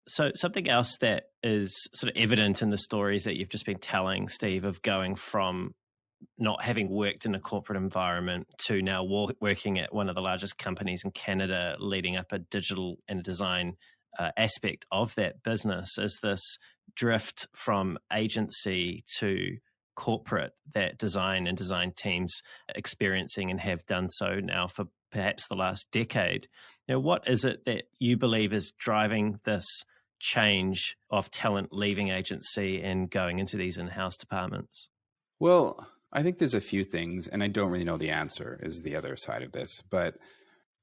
So something else that is sort of evident in the stories that you've just been telling, Steve, of going from not having worked in a corporate environment to now working at one of the largest companies in Canada, leading up a digital and design aspect of that business, is this drift from agency to corporate that design and design teams experiencing and have done so now for perhaps the last decade. What is it that you believe is driving this change of talent leaving agency and going into these in-house departments? Well, I think there's a few things, and I don't really know the answer is the other side of this, but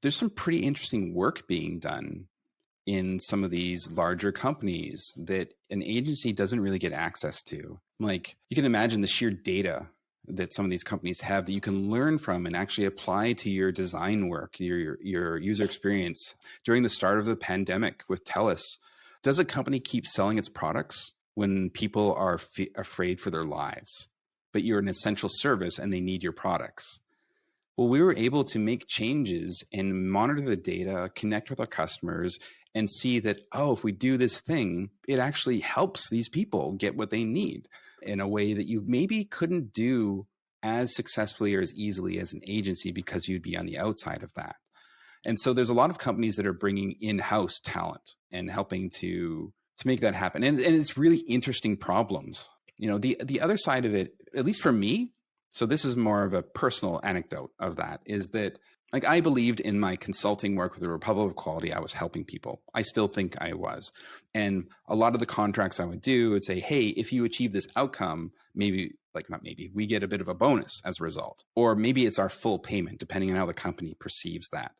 there's some pretty interesting work being done in some of these larger companies that an agency doesn't really get access to. Like, you can imagine the sheer data that some of these companies have that you can learn from and actually apply to your design work, your user experience. During the start of the pandemic with TELUS, does a company keep selling its products when people are afraid for their lives, but you're an essential service and they need your products? Well, we were able to make changes and monitor the data, connect with our customers, and see that, oh, if we do this thing, it actually helps these people get what they need in a way that you maybe couldn't do as successfully or as easily as an agency because you'd be on the outside of that. And so there's a lot of companies that are bringing in-house talent and helping to make that happen. And it's really interesting problems. The other side of it, at least for me, so this is more of a personal anecdote of that, is that like I believed in my consulting work with the Republic of Quality, I was helping people. I still think I was. And a lot of the contracts I would do would say, hey, if you achieve this outcome, maybe, like not maybe, we get a bit of a bonus as a result. Or maybe it's our full payment, depending on how the company perceives that.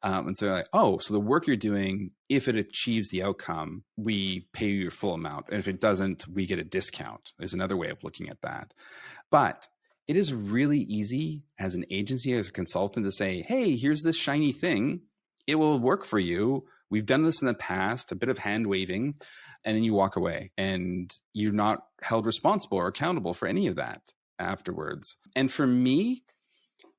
And so like, oh, so the work you're doing, if it achieves the outcome, we pay you your full amount. And if it doesn't, we get a discount. There's another way of looking at that. But it is really easy as an agency, as a consultant, to say, hey, here's this shiny thing. It will work for you. We've done this in the past, a bit of hand waving, and then you walk away and you're not held responsible or accountable for any of that afterwards. And for me,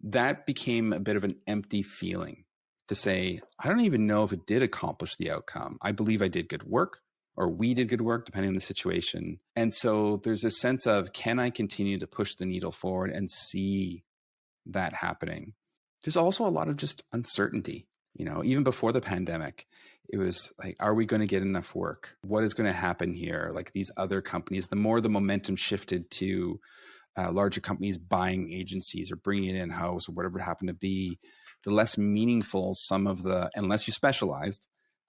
that became a bit of an empty feeling to say, I don't even know if it did accomplish the outcome. I believe I did good work, or we did good work, depending on the situation. And so there's a sense of, can I continue to push the needle forward and see that happening? There's also a lot of just uncertainty. Even before the pandemic, it was like, are we going to get enough work? What is going to happen here? Like these other companies, the more the momentum shifted to larger companies buying agencies or bringing it in-house or whatever it happened to be, the less meaningful some of the, unless you specialized,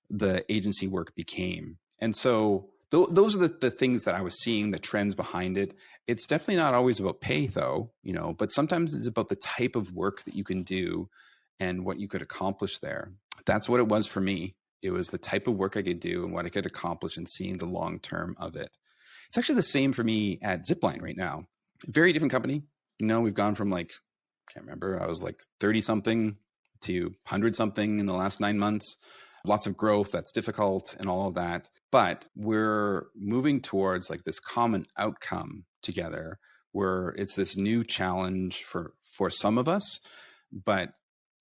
the agency work became. And so those are the things that I was seeing, the trends behind it. It's definitely not always about pay though, but sometimes it's about the type of work that you can do and what you could accomplish there. That's what it was for me. It was the type of work I could do and what I could accomplish and seeing the long term of it. It's actually the same for me at Zipline right now. Very different company. We've gone from I can't remember, I was like 30 something to 100 something in the last 9 months. Lots of growth, that's difficult and all of that. But we're moving towards like this common outcome together where it's this new challenge for some of us, but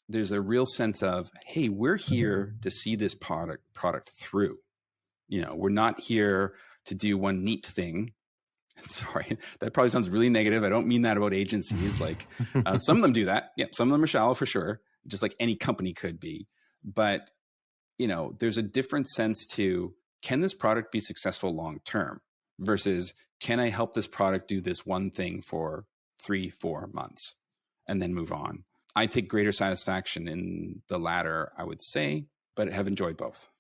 there's a real sense of, hey, we're here to see this product through. We're not here to do one neat thing. Sorry, that probably sounds really negative. I don't mean that about agencies. Like some of them do that. Yeah, some of them are shallow for sure, just like any company could be. But there's a different sense to, can this product be successful long-term versus can I help this product do this one thing for 3-4 months and then move on? I take greater satisfaction in the latter, I would say, but have enjoyed both.